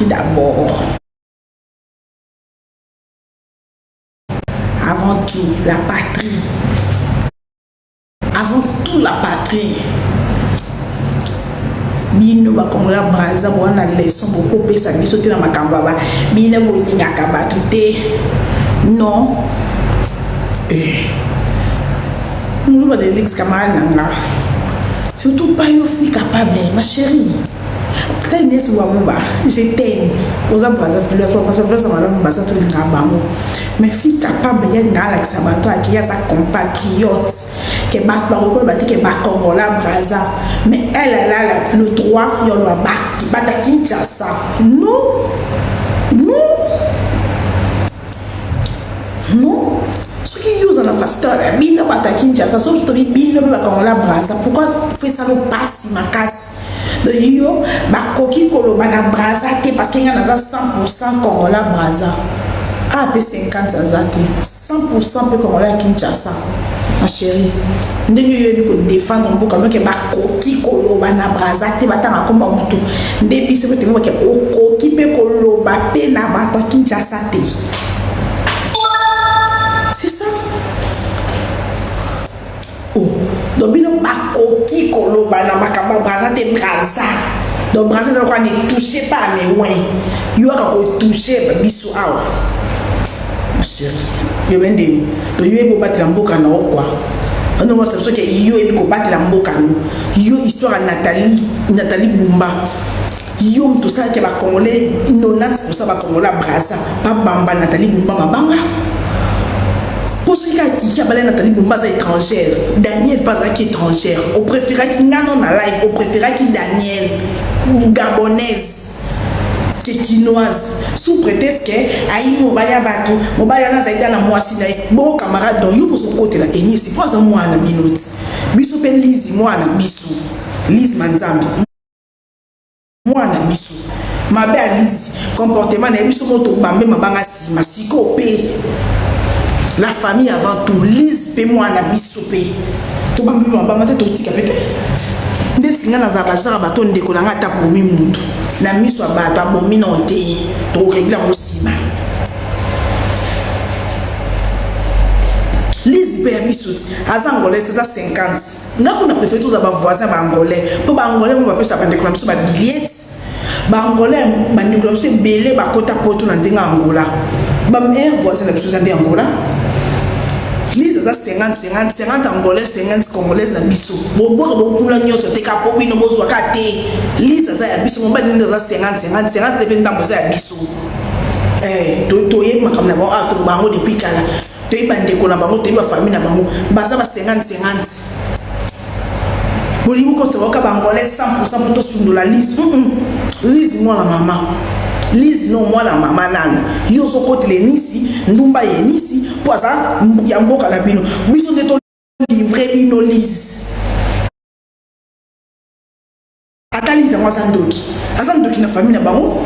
patrie d'abord. Avant tout, la patrie. Avant tout, la patrie. Bino ba kongola braza bona leçon beaucoup pesa biso te na makamba ba bina bolinga kaba tuté non nous va de l'ex camarade nanga surtout pas yo fille capable ma chérie peut-être n'est ce wamuba je t'aime aux abraza fleur soit pas ça fleur ça m'a donné basa tout linga bango mais fille capable ya ngala ki sabato aki ya sa compatriote que bat par le bâti que bat Congola braza mais elle a le droit yo le bat à Kinshasa non ce qui use en fasteur bino bat à Kinshasa so to bino ba Congola braza pourquoi fait ça le passe ma casse de yo ba koki koloba na braza te parce qu'il y a 100% Congola braza AP50 azati 100% pe Congola Kinshasa ma chérie ndenge yo yebi ko défendre mboka loke ba koki koloba na braza te batanga komba mutu nde biso pe temo ke koki pe koloba te na bato Kinshasa te c'est ça oh donc bino ba koki koloba na makamba braza te braza donc braza ça quoi ne touchez pas mais ouais yo ka ko toucher biso awa ma chérie yo bende to yo ebo batela mboka na quoi non moi c'est que yo ebo ko batela mboka no yo histoire Nathalie Bumba yo tout ça que ba congolais 90% ba congolais braza ba bamba Nathalie Bumba mabanga pour ceux qui a balé Nathalie Bumba étrangère Daniel pas qui étrangère on préférait qui ngano na live on préférait qui Daniel gabonaise qui quinoise sous prétexte que aïe mobali bateau mobali na zaida na mwasi na bon camarade donc yo pour son côté là et ni c'est pas un mois na minute biso pe lise moi na biso lise manzambi moi na biso mabe à lise comportement na biso moto bambe mabanga si masiko pe la famille avant tout lise pe moi na biso pe to bambe mabanga te to tika pete ndesi nga na zabajara bato ndeko na nga ta bomi mutu na miso abata bomi na onte to régler en sima lise pe abisoti azangolais c'est à 50 nga kuna préféré tous aba voisins ba angolais po ba angolais mo ba pesa ba ndeko na biso ba billets ba angolais ba ndeko na biso belé ba kota poto na ndenga Angola ba meilleur voisin na biso za ndi Angola lise za 50 angolais 50 congolais na biso bobo kula nyoso te ka po bino bozwa ka te lise za ya biso mo ba ndinga za 50 te bentambo za ya biso to ye makamna na ba to bango depuis kala to ye bandeko na bango to ye ba famille na bango baza ba 50 bolimu ko tsoka ba angolais 100% pour to sundola lise lise moi la maman lise non moi la maman nana yo so kote le nisi ndumba ye nisi poza ya mboka na bino biso de to livrer bino lise ata lise moi azandoki na famille na bango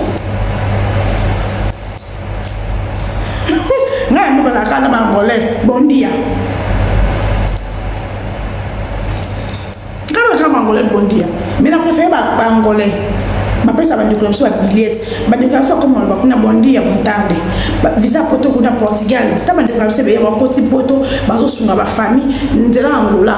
nga ndo la kana ba angolais bondia kama angolais bondia mais na préféré ba angolais ma pesa ba déclaration ba billets ba déclaration comme on va kuna bondia bon tarde visa poto kuna Portugal ta ba déclaration be ba koti poto bazo sunga ba famille ndela Angola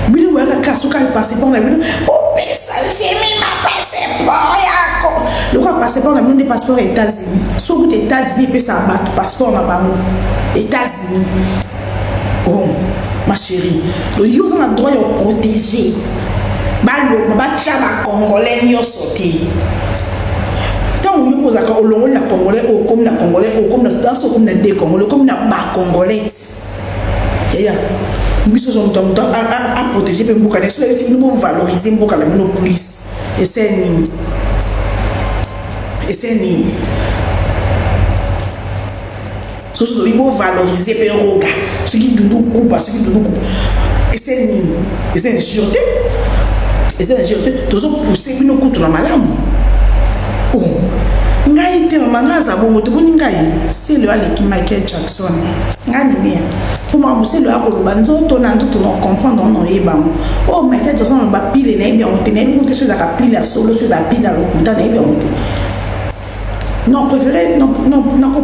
bino waka kasuka le passeport na bino o pesa j'ai mis ma passeport yako le quoi passeport na bino des passeports États-Unis so vous États-Unis pesa ba passeport na bango États-Unis oh ma chérie le yo on a droit de protéger balo baba chama congolais nyoso te tant on pose à olongo na congolais o comme na congolais o comme na daso comme na de congolais comme na ba congolais ya biso son temps à protéger pe mboka neso si nous valoriser mboka la bino plus et c'est ni so so il faut valoriser pe roga ce qui doudou coupe et c'est une sûreté et c'est une sûreté toujours pousser bino kutu na malamu oh ngai te mama ngaza bongo to boni ngai c'est le aleki Michael Jackson ngani mia pour moi c'est le akolo banzo to na nzoto non comprendre non yeba oh mais que ça on va pile na bien on tenait monter sur la pile à solo sur la pile à l'okuta na bien monter non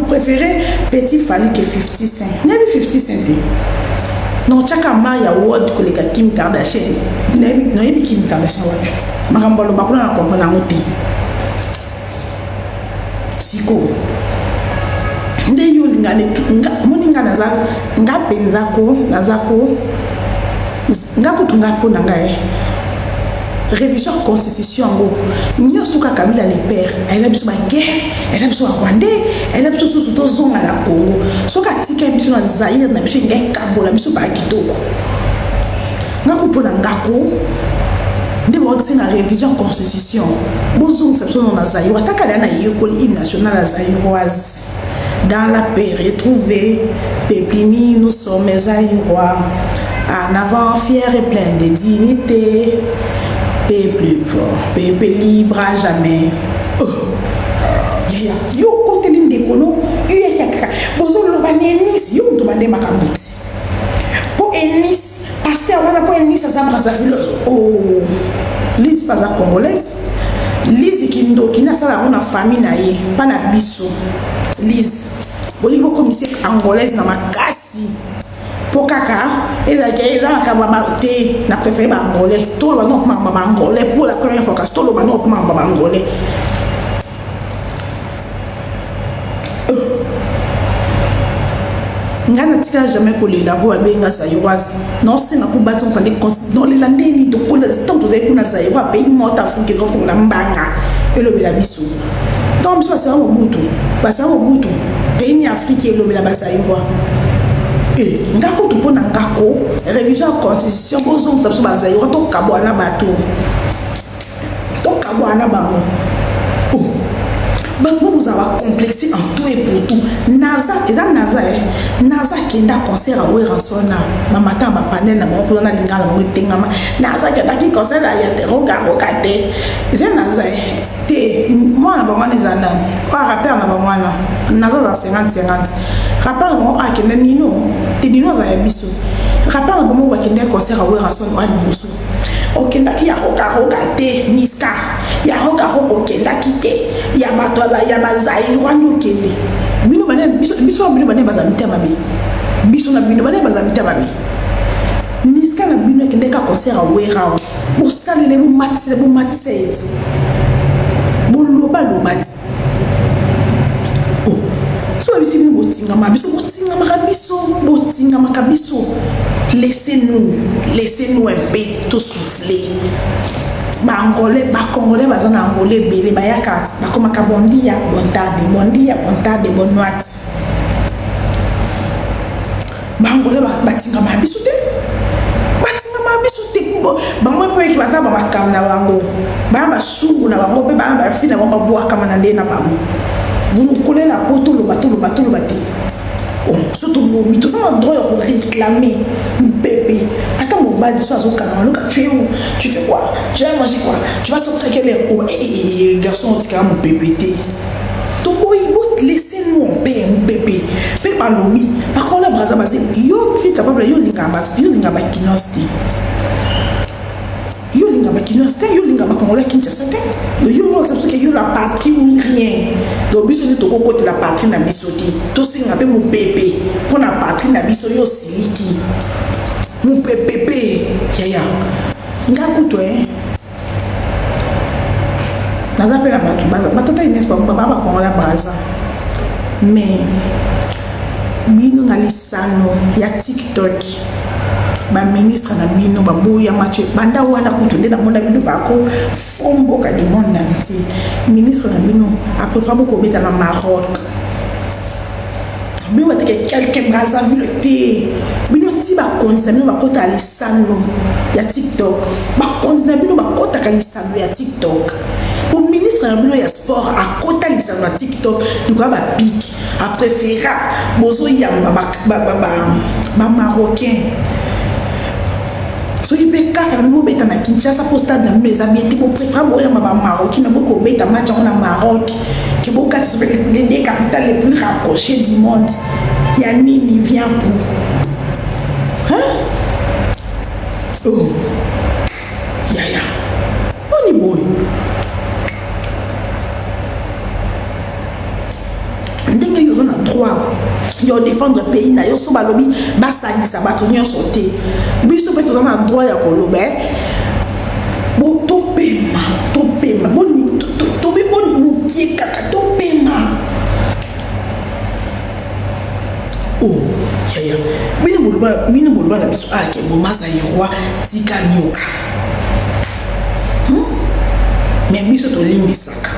préféré petit Fally que 50 Cent n'a vu 50 Cent non chaka Maya Ward que les Kim Kardashian n'a vu Kim Kardashian wapi makambolo bakuna na comprendre ngoti siko nde yo lingane moninga nga penzako nazako nga kutunga pona ngae révision constitution ngo nyo stuka Kabila le père elle a besoin de guerre elle a besoin de Rwandais elle a besoin de zonga na Congo soka tika biso na Zaire na biso ngai kabola biso ba kitoko nga kupona ngako nde bo tsenga révision constitution bozong sepso na Zaire wataka na yekoli hymne national à zaïroise. Dans la paix retrouvée, Pépini, nous sommes Zaïrois. En avant, fiers et pleins de dignité. Peuple fort, peuple libre à jamais. Yo, côté l'île de Kono, il y a quelqu'un. Bozo le banénis, yo me demandez ma camouti. Pour Enis, pasteur, on a pour Enis, ça s'abrase à philosophe. Oh, Lise pas à congolaise. Lise qui n'a pas une famille, pas na biso. Lise, bolibo commissaire angolaise na makasi. Pour kaka, ils ont kababate na préféré angolais. Tout le monde m'a angolais pour la première fois. Tout le monde m'a angolais. Ngana tika jamais collé la voix benga zaïroise. Non c'est na pour battre on des dans les landais ni de pour tant vous avez pour zaïrois pays mort Afrique ils ont fait la mbanga et le bela biso. Donc ça c'est un Mobutu. Parce que Mobutu pays ni Afrique et le bela zaïrois. Et ngako tu pona ngako révision constitution bozong ça ba zaïrois to kabwana bato. To kabwana bango. Nous vous avons complexé en tout et pour tout. Naza qui est concert à Oueransona. Ma matin, ma panel, na mon pour na lingala, mon tengama. Naza qui est concert à Yateroga, Rokate. C'est Naza. Moi, na bango les andan. Quoi rappel na bango na. Naza dans 50-50. Rappel na bango à Kenya Nino. Te Nino za yabiso. Rappel na bango à Kenya concert à Oueransona ou à Liboso. Okendaki ya Rokate, Niska. Ya Rokate, Okendaki te. Ya batwala ya bazaïrois nyokende bino banen biso bino banen bazamita mabe biso na bino banen bazamita mabe Niska na bino kende ka concert a wera bo salele bo matse bo loba oh so bisi bino botinga mabiso laissez-nous un peu tout souffler. Bangolais, Congolais, bazana angolais, belé, bayakat, bakomaka bondia, bontarde, bonne nuit. Bangolais, batinga mabisute, bango pe ki baza ba makam na bango, ba sungu na bango pe ba fina ba boa kama na ndena bango. Vous nous connaissez la poto le bateau bate. Surtout nous, tout ça on doit réclamer bébé. Attends mon bal soit au canal, tu es où? Tu fais quoi? Tu vas manger quoi? Tu vas sortir quel est? Oh garçon, tu as mon bébé. Donc il laissez-nous en paix mon bébé. Bébé par lobby. Par contre la braza basé, yo fille capable yo linga ba kinosti. Yo linga ba kinosti, yo linga ba congolais Kinshasa. Le yo non c'est que yo la patrie ou rien. Donc biso ni toko côté la patrie na bisoti. To singa be mon bébé. Pour la patrie na biso yo siliki. Mon bébé. Yaya. Ngaku to naza pe na bato batata Inès baba kongola braza. Mais bino na lisano ya TikTok. Ba ministre na bino baboya match banda wana kutunde na monde bino bako fombo ka di monde entier. Ministre na bino après fa boko beta na Maroc. Bino bateke quelqu'un braza vu le thé. Bino ti ba kontina bino bakota lisano ya TikTok. Ba kontina bino bakota ka lisano ya TikTok. Pour ministre na bino ya sport a kota lisano ya TikTok, du quoi ba pique a préféra bozo yamba ba marocain. So il peut faire le beta na Kinshasa pour stade na mes amis pour préférer boya ma marocain na boko beta match en Maroc qui boka des capitales les plus rapprochées du monde. Ya nini vient pour Oh. Yaya. Bonnie boy. Ndenge yo na droit yo défendre le pays na yo so balobi basali sa batonyo sauté biso pe to na droit ya koloba bo to pema bon to be bon mukie kaka to pema oh yaya bino bolba na biso ke bo masa roi tika nyoka mais biso to limbisaka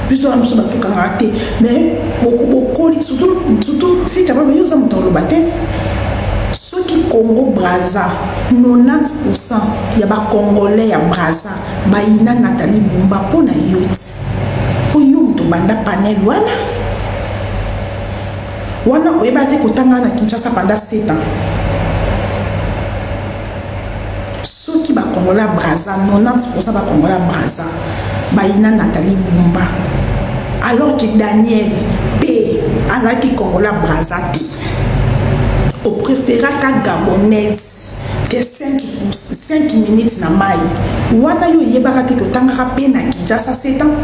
plus de la mission de kangate mais beaucoup surtout fille capable de ça monter le bâtiment ceux qui Congo Brazza 90% il y a pas congolais à Brazza baina Nathalie Bumba pour na youth pour you to banda panel wana oyeba te kotanga na Kinshasa pendant 7 ans ceux qui ba congolais à Brazza 90% ba congolais à Brazza baina Nathalie Bumba alors que Daniel P azaki congolais Brazza au préféra ka gabonaise que 5 minutes na mai wana yo yebaka te kotanga pe na Kinshasa 7 ans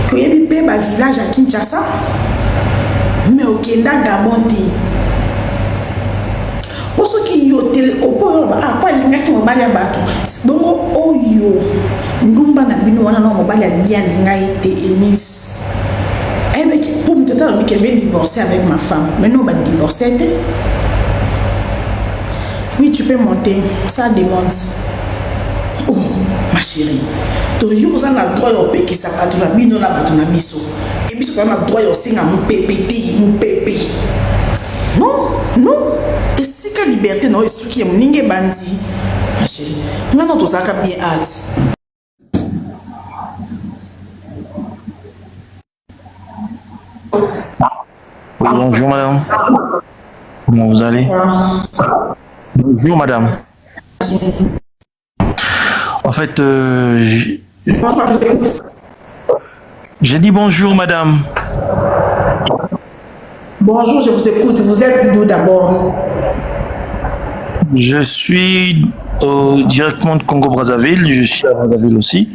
que yebi pe ba village à Kinshasa mais au Kenda Gabon te pour ceux qui yo télé au point pas l'ingaki mobile ya bato bongo oyo ndumba na bino wana na mobile ya bien ngai te emis avec pour me dire que je vais divorcer avec ma femme mais non va divorcer oui tu peux monter ça demande oh ma chérie donc yo vous avez le droit au pays qui s'appelle na bino na bato na biso et biso on a le droit au singa mon pépé non et si que liberté non est ce qui est mninge bandi ma chérie maintenant tout ça bien hâte. Oui, bonjour madame. Comment vous allez? Bonjour madame. En fait, j'ai dit bonjour madame. Bonjour, je vous écoute. Vous êtes d'où d'abord? Je suis directement de Congo-Brazzaville, je suis à Brazzaville aussi.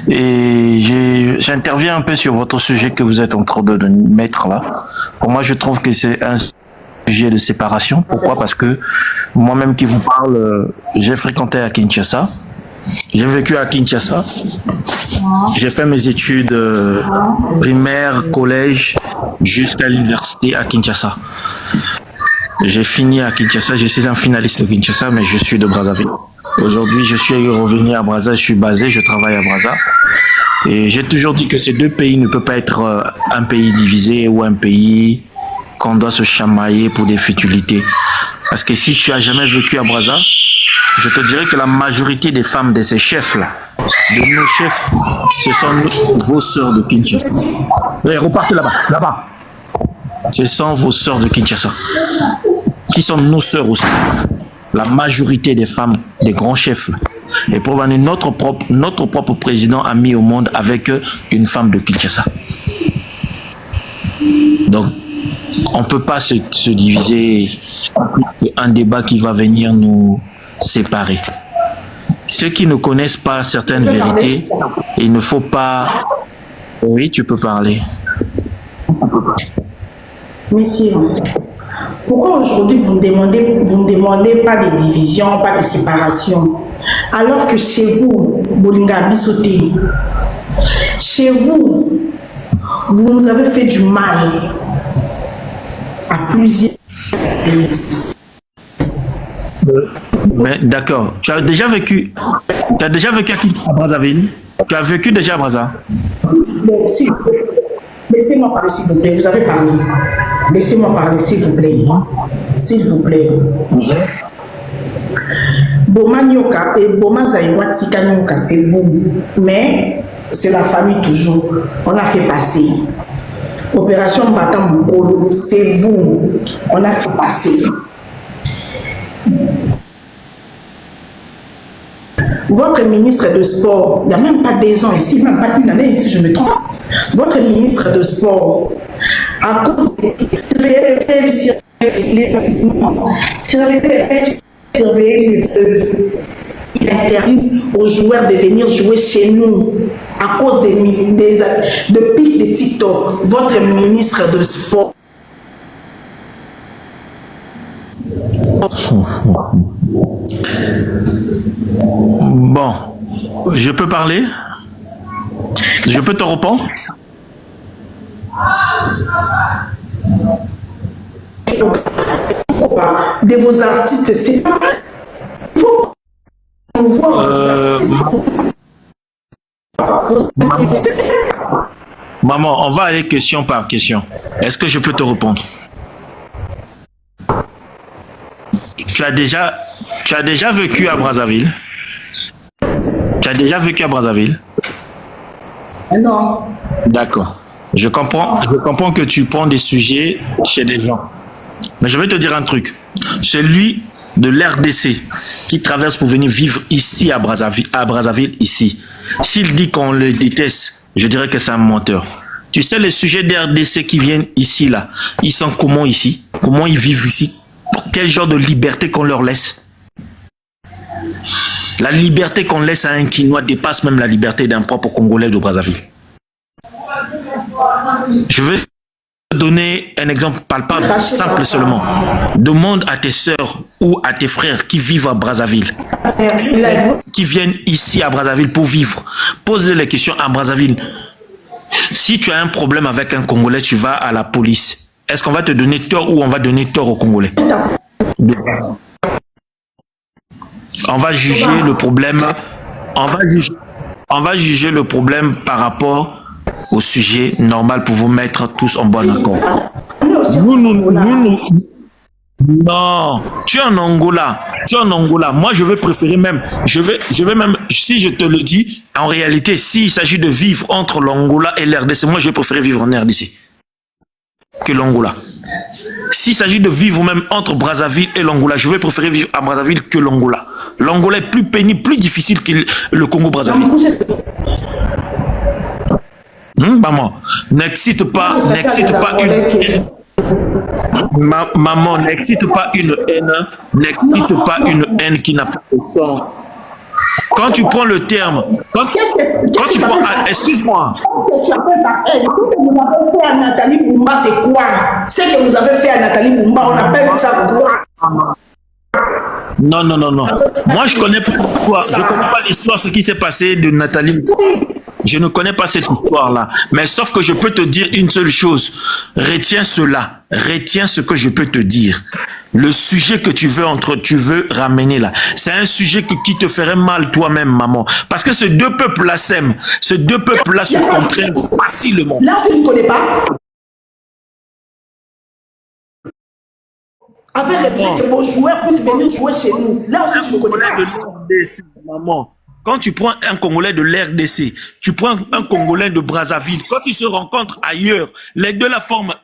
Et j'interviens un peu sur votre sujet que vous êtes en train de mettre là. Pour moi, je trouve que c'est un sujet de séparation. Pourquoi? Parce que moi-même qui vous parle, j'ai fréquenté à Kinshasa. J'ai vécu à Kinshasa. J'ai fait mes études primaires, collège, jusqu'à l'université à Kinshasa. J'ai fini à Kinshasa, je suis un finaliste de Kinshasa, mais je suis de Brazzaville. Aujourd'hui, je suis revenu à Brazza, je suis basé, je travaille à Brazza. Et j'ai toujours dit que ces deux pays ne peuvent pas être un pays divisé ou un pays qu'on doit se chamailler pour des futilités. Parce que si tu as jamais vécu à Brazza, je te dirais que la majorité des femmes de ces chefs-là, de nos chefs, ce sont vos sœurs de Kinshasa. Et repartez là-bas. Ce sont vos sœurs de Kinshasa, qui sont nos sœurs aussi. La majorité des femmes, des grands chefs. Et pour venir, notre propre président a mis au monde avec une femme de Kinshasa. Donc, on ne peut pas se diviser. Un débat qui va venir nous séparer. Ceux qui ne connaissent pas certaines vérités, il ne faut pas... Oui, tu peux parler. Messieurs, pourquoi aujourd'hui vous ne demandez pas de division, pas de séparation, alors que chez vous, Bolinga Bissoté, chez vous, vous nous avez fait du mal à plusieurs places. Mais d'accord, tu as déjà vécu à Brazzaville? Tu as vécu déjà à Brazza? Merci. Laissez-moi parler, s'il vous plaît. Vous avez parlé. Laissez-moi parler, s'il vous plaît. S'il vous plaît. Boma Nyoka et Boma Zaïwa Tika Nyoka, c'est vous. Mais c'est la famille toujours. On a fait passer. Opération Batam Bukolo, c'est vous. On a fait passer. Votre ministre de sport, il n'y a même pas 2 ans ici, même pas une année ici, je me trompe. Votre ministre de sport À cause je vais surveiller les feux. Il interdit aux joueurs de venir jouer chez nous à cause de pics de TikTok. Votre ministre de sport. Bon, je peux parler? Je peux te répondre? De vos artistes, c'est pas Maman, on va aller question par question. Est-ce que je peux te répondre? Tu as déjà vécu à Brazzaville? Tu as déjà vécu à Brazzaville? non. D'accord. Je comprends que tu prends des sujets chez des gens. Mais je vais te dire un truc. Celui de l'RDC qui traverse pour venir vivre ici à Brazzaville ici, s'il dit qu'on le déteste, je dirais que c'est un menteur. Tu sais, les sujets d'RDC qui viennent ici, là, ils sont comment ici? Comment ils vivent ici? Quel genre de liberté qu'on leur laisse? La liberté qu'on laisse à un Quinois dépasse même la liberté d'un propre Congolais de Brazzaville. Je vais te donner un exemple palpable, simple seulement. Demande à tes sœurs ou à tes frères qui vivent à Brazzaville, qui viennent ici à Brazzaville pour vivre. Pose les questions à Brazzaville. Si tu as un problème avec un Congolais, tu vas à la police. Est-ce qu'on va te donner tort ou on va donner tort aux Congolais? On va juger le problème. On va juger le problème par rapport au sujet normal pour vous mettre tous en bon accord. Non, tu es en Angola. Tu es en Angola. Moi, je vais préférer même. Je vais même. Si je te le dis, en réalité, s'il s'agit de vivre entre l'Angola et l'RDC, moi, je vais préférer vivre en RDC que l'Angola. S'il s'agit de vivre même entre Brazzaville et l'Angola, je vais préférer vivre à Brazzaville que l'Angola. L'Angola est plus pénible, plus difficile que le Congo-Brazzaville. Maman, n'excite pas une... Maman, n'excite pas une haine qui n'a pas de sens. Quand tu prends le terme, quand tu prends, excuse-moi. Ce que vous avez fait à Nathalie Boumba, c'est quoi? Ce que vous avez fait à Nathalie Boumba, on appelle ça quoi? Non. Moi, je connais pas l'histoire. Je connais pas l'histoire, ce qui s'est passé de Nathalie. Je ne connais pas cette histoire-là. Mais sauf que je peux te dire une seule chose. Retiens cela. Retiens ce que je peux te dire. Le sujet que tu veux ramener là, c'est un sujet qui te ferait mal toi-même, maman. Parce que ces deux peuples-là s'aiment. Ces deux peuples-là se comprennent facilement. Là, si tu ne connais pas, avec refusé que vos joueurs puissent venir jouer chez nous. Là aussi, tu ne connais pas. De l'RDC, maman. Quand tu prends un Congolais de l'RDC, tu prends un Congolais de Brazzaville, quand ils se rencontrent ailleurs, les deux la forment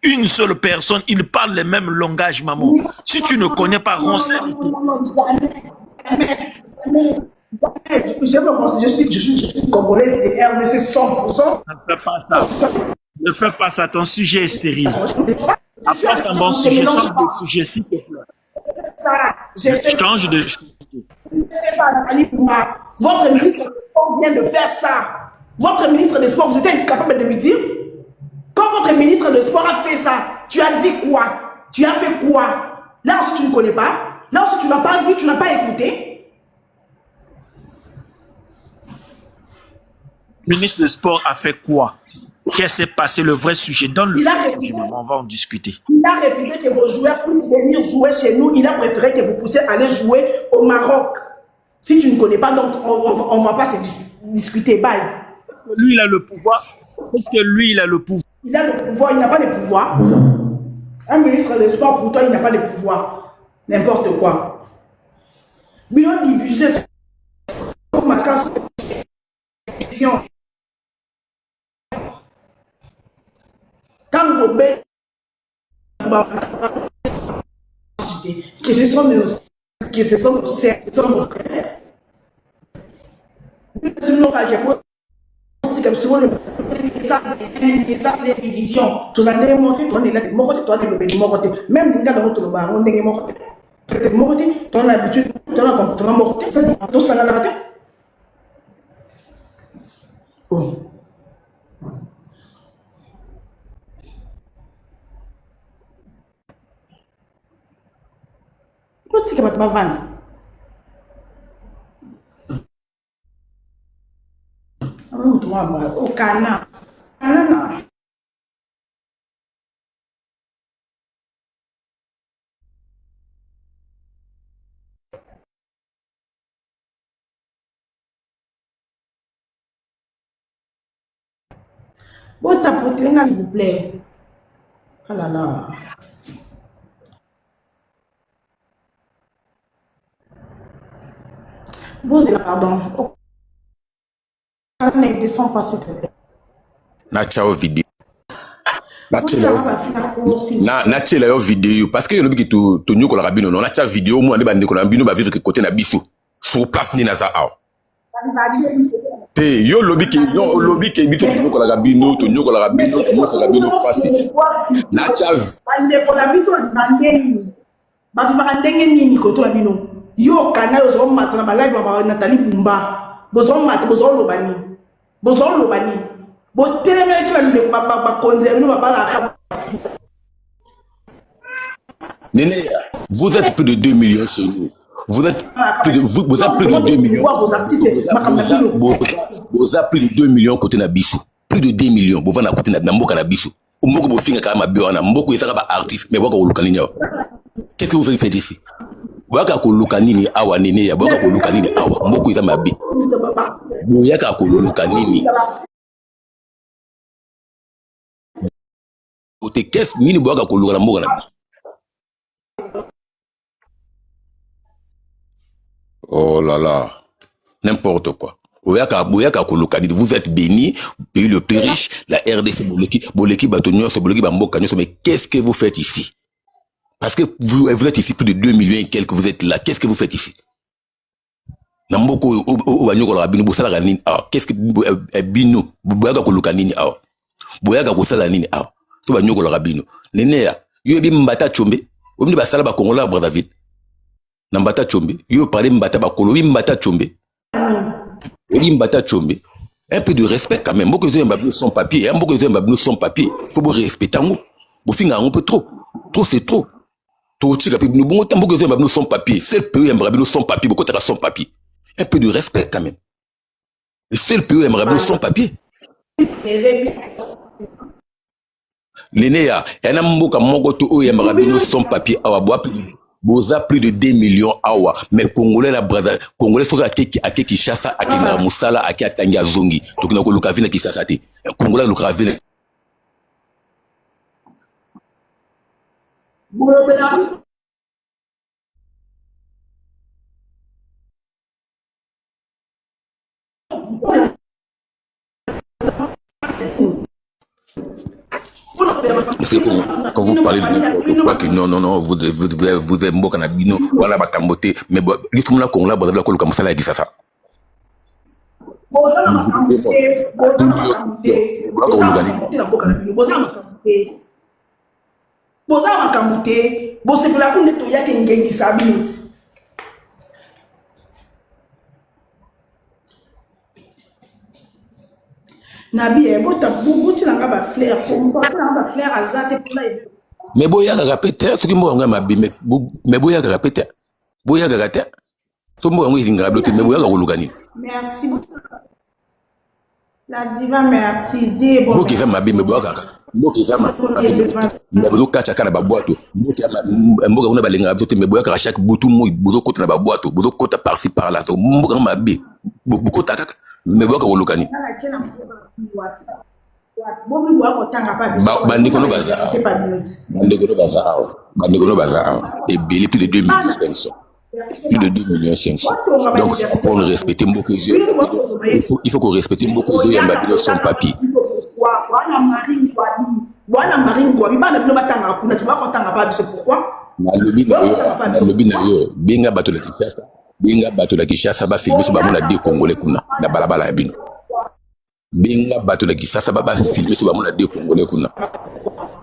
une seule personne, ils parlent les mêmes langages, maman. Si tu ne connais pas, renseigne-toi. Je suis Congolaise de RDC 100%. Ne fais pas ça. Ne fais pas ça, ton sujet est stérile. Apporte un bon sujet, change de sujet, s'il te plaît. Change de... Votre ministre des Sports vient de faire ça. Votre ministre des Sports, vous êtes incapable de lui dire? Quand votre ministre des Sports a fait ça, tu as dit quoi? Tu as fait quoi? Là aussi, tu ne connais pas. Là aussi, tu n'as pas vu, tu n'as pas écouté. Le ministre des Sports a fait quoi? Qu'est-ce qui s'est passé? Le vrai sujet. Donne-le. On va en discuter. Il a refusé que vos joueurs puissent venir jouer chez nous. Il a préféré que vous puissiez aller jouer au Maroc. Si tu ne connais pas, donc on ne va pas se discuter. Bye. Lui, il a le pouvoir. Est-ce que lui, il a le pouvoir? Il a le pouvoir, il n'a pas de pouvoir. Un ministre des Sports, pour toi, il n'a pas de pouvoir. N'importe quoi. Bilan diffusé sur ma case. Quand vous bêtes, que ce sont nos frères. des divisions. Tout ça, des montré, toi, on est mon côté, toi, de mon côté. Même les gars dans notre bar, on est mon côté. Mon côté, ton habitude, ton comportement, mon côté, ça dit, tout ça, là, là, bon. Pourquoi tu ne vas pas vendre? Au Cana. Bon, tapoter, s'il vous plaît. Ah là là. Bon, c'est là, pardon. Oh. On est descend pas, s'il te plaît. Na chao vidéo. Na chela yo vidéo parce que lobi ki to nyoko la rabino na cha vidéo mo ande ba ndeko na bino ba vivre ke côté na biso sur place ni na za aw te yo lobi ke bito nyoko la rabino to nyoko la rabino to mo sa rabino passé na cha ndeko na biso ndengeni ba vivre ndengeni ni côté na bino yo canal zo matana ba live ba Nathalie Bumba bozo mat bozo lobani bon, Néné, vous êtes plus de 2 millions chez nous. Vous êtes plus de 2 millions. Vous êtes plus de 2 millions côté Nabisu. Plus de 2 millions. Vous avez côté Nabisu. Vous avez fait un artiste, mais vous avez qu'est-ce que vous faites ici? Vous avez fait awa néné, vous avez fait awa. Vous avez côté qu'est-ce mini boaga ko lugala mboga na oh là là n'importe quoi boyaka ko lukadi vous êtes béni pays le plus riche la RDC boleki batonyo so boleki ba mboka nyo mais qu'est-ce que vous faites ici parce que vous êtes ici plus de 2 millions et quelques vous êtes là qu'est-ce que vous faites ici na mboko o banyoko la bino bosala nini ah qu'est-ce que bino boyaka ko lukani ah boyaka ko sala nini ah so ba nyoko la rabino nene ya yo bi mbata chombe omni ba sala ba kongola Brazzaville na mbata chombe yo parler mbata ba kolo bi mbata chombe un peu de respect quand même beaucoup de mbabino sans papier beaucoup de mbabino sans papier faut vous respecter ngo bo finga un peu trop c'est trop to chika pe bino bongo tambo de mbabino sans papier c'est peu mbabino sans papier beaucoup de sans papier un peu de respect quand même c'est le peu mbabino sans papier Lénéa, il y a un mot comme Mogoto ou Yamarabino sans papier à bois boza plus de 2 millions awa mais Congolais la brother Congolais soka ake Kinshasa ake na musala ake atanga zongi donc na ko lukavina Kinshasa te Congolais lukavina quand vous parlez de n'importe quoi, que non, vous êtes mboka na bino, voilà ma kambote, mais lui tout le monde Congolais, bah la comme ça là dit ça. Nabi bota buti nanga ba flair ko mbata nanga ba flair azate pula ibe mais boya ga répéter ce qui mo nga mabi mais boya ga répéter boya ga rate to mo nga izinga blote mais boya ga kolukani merci la diva merci die bon boki za mabi mais boya ga boki za mabi mais bozo kacha kana ba boato boki mboga una balenga blote mais boya ga chaque butu mo bozo kota na ba boato bozo kota par-ci par là to mboga mabi bokota kaka mais boya ga kolukani bandeko no baza et belé plus de 2 millions 500 plus de 2 millions 500 donc pour nous respecter beaucoup il faut qu'on respecte beaucoup de gens sans papier benga bato la Kinshasa ba filmer so ba mona de Congolais kuna na balabala ya bino benga bato na Kisasa baba filmer sur bamona deux Congolais kuna.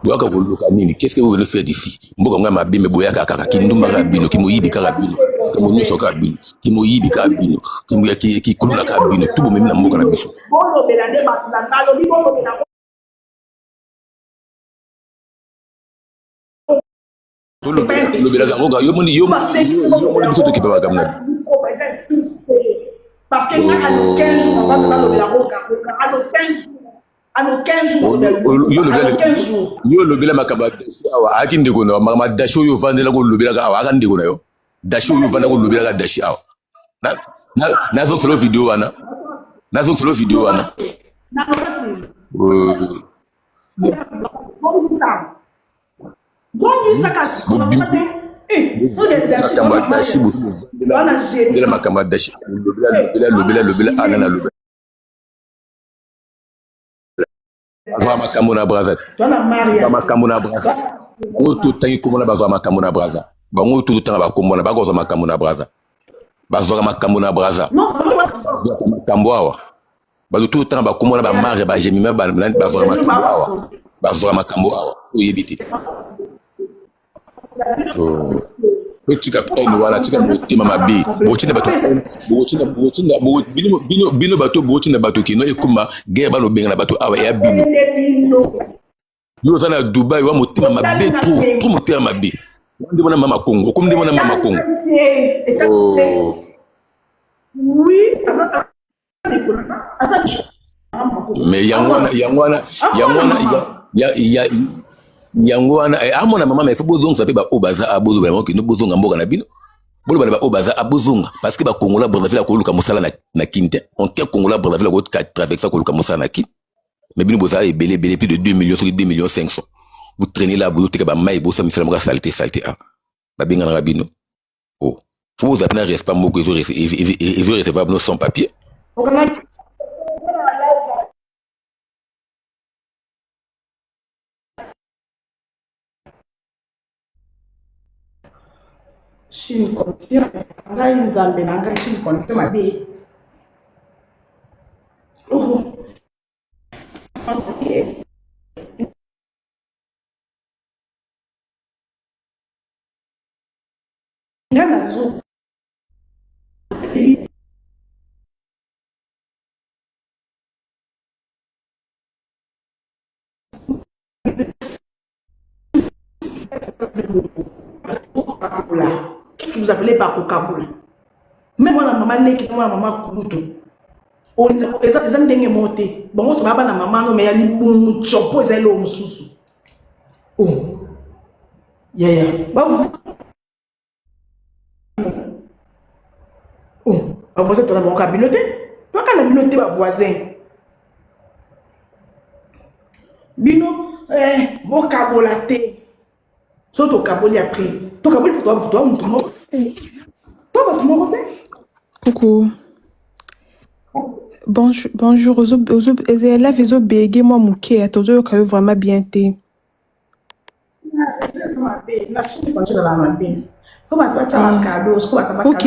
Boyaka koluka nini? Qu'est-ce que vous venez faire d'ici? Mboka nga mabe me boyaka kaka kindumba ka bino, kimoyibi kaka bino. Kamonyo soka bino, kimoyibi ka bino, kimoya ki kulula ka bino, tout bo memi na mboka na biso. Bono belande batulanga lobi bono belanga. Le belaga roga yo moni biso to kipa bakamna. Parce que moi, à nos 15 jours, on va dans le roga. À nos 15 jours. À nos 15 jours. Yo le bela makamba awa akinde ko no makamba dasho yo vandela ko lobela ka awa akande ko na yo. Dasho yo vandela ko lobela ka dashi awa. Na zo solo video wana. Na zo solo video wana. Jongi sakasi. Makamba dashi butu vandela makamba dashi lobela anana lobela. Bazwa makambo na braza. Bazwa makambo na braza. Ngoto tangi komona bazwa makambo na braza. Bango tout tanga bakomona bakozwa makambo na braza. Bazwa makambo na braza. Bazwa makambo awa. Bazo tout tanga bakomona ba mare ba jemima bazwa makambo awa. Bazwa makambo awa. Oyebiti. Oh. Tika kutani wala tika mutima mabi. Bochinda bato. Bino bato bochinda bato kino ekuma guerre bano benga na bato awa ya bino. Yo zana Dubai wa mutima mabi tout mutima mabi. Ndi mona mama Congo, comme ndi mona mama Congo. Oh. Oui. Mais yangwana amona mama mais faut bozonga ça fait ba obaza abozonga mo kino bozonga mboka na bino bolo ba obaza abozonga parce que ba Congola Brazzaville ko luka musala na kinte on te Congola Brazzaville ko traverser ko luka musala na kinte mais bino boza belé plus de 2 millions 2 millions 500 vous traînez là vous te ba mai bo ça mi sala saleté ah ba binga na bino oh faut vous appeler respect moko ils recevable sans papier. Chine continue ngai nzambe na ngai Chine continue mabe ngana zo qu'est-ce que vous appelez par Coca-Cola? Même moi, la maman leki, moi, la maman Kouroutou. Ils ont des montés. Bon, on se bat na maman, non, mais il y a les bons chopo, ils ont l'homme sous. Oh. Yeah. Oh. Un voisin, tu as mon cabinet. Toi, quand la binoté, ma voisin. Bino, mon cabolaté. Sauf ton caboli après. Ton caboli pour toi, mon tournoi. Toi, mon tournoi. Coucou. Bonjour, là, les autres bégés, moi, mouké, à tous eux, quand vraiment bien été. Ok,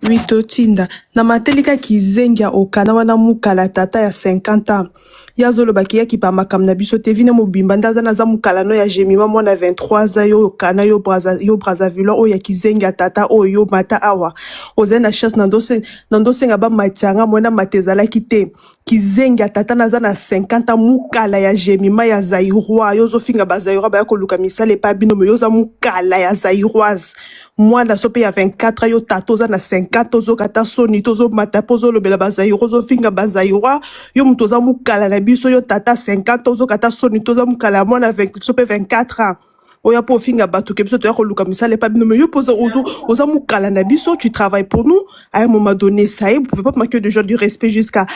oui, totinda. Na matelika kizengia okana wana mukala tata ya 50 ans. Ya zolo baki ya kipa makam na biso te vine mobimba ndaza na za mukala no ya jemima mwana 23 ans yo okana yo Brazzaville o ya kizengia tata o yo mata awa. Ozena chance nandose nga ba matianga mwana matezala kite. Kizengia tata naza na 50 ans mukala ya jemima ya Zaïrois yo zo finga ba Zaïrois ba ko luka misale pa bino me yo za mukala ya Zaïroise. Mwana sope ya 24 ans yo tato za na 50 ozo kata soni tozo matapozo lobela ba Zaïrois zo finga ba Zaïrois yo mutoza mukala na biso yo tata 50 ozo kata soni toza mukala mwana 20 sope 24 ans. Oya po finga batu ke biso to ya ko luka misale pa bino me yo poza ozo mukala na biso tu travailles pour nous à un moment donné ça y est vous pouvez pas manquer de genre du respect jusqu'à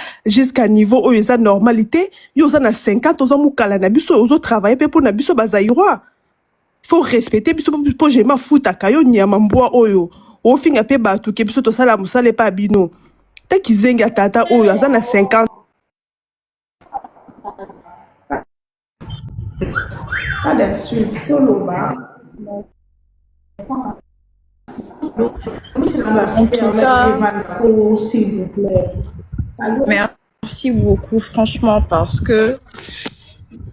niveau où ça normalité yo za na 50 ozo mukala na biso ozo travailler pe pour na biso ba Zaïrois. Faut respecter biso po je ma futa kayo nyama mbwa oyo o finga pe batu ke biso to sala musale pa bino ta kizenga tata oyo aza na 50. Pas d'insulte, tout le bas. En tout cas, s'il vous plaît. Merci beaucoup, franchement, parce que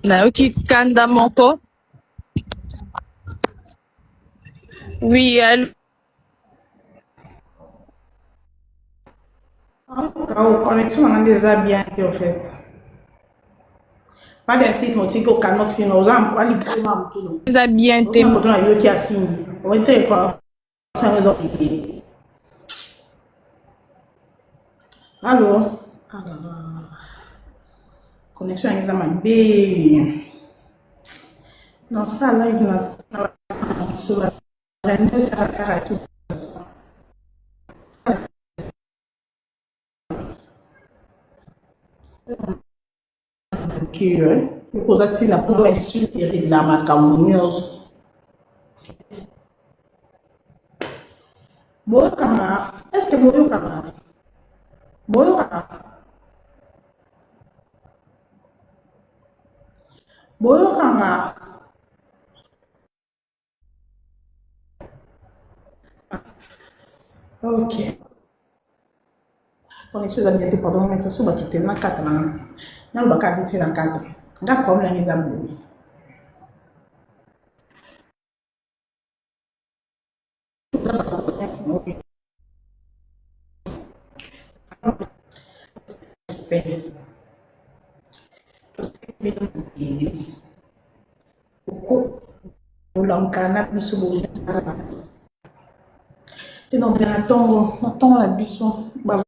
Naoki Kanda Moko. Oui, elle. La connexion on a déjà bien été en fait. Pas des sites motiques au canot fin, aux gens pour aller plus mal tout. Elle a bien Aux été. gens pour la yoti a fini. On était quoi? Sans raison. Allô? Alors, connexion à l'examen B. Non, ça live sur la reine, ça va tout. Que posati na pour insulter de la macamunioso. Boyo kama, est-ce que boyo kama? Boyo kama? Boyo kama? Ok. Connexion d'habileté, pardon, mais ça se bat tout na kata na. Na lo baka vite na kata. Nga comme la mise à bout. Ok. Uko ulankana biso boyo. Te na tongo na biso ba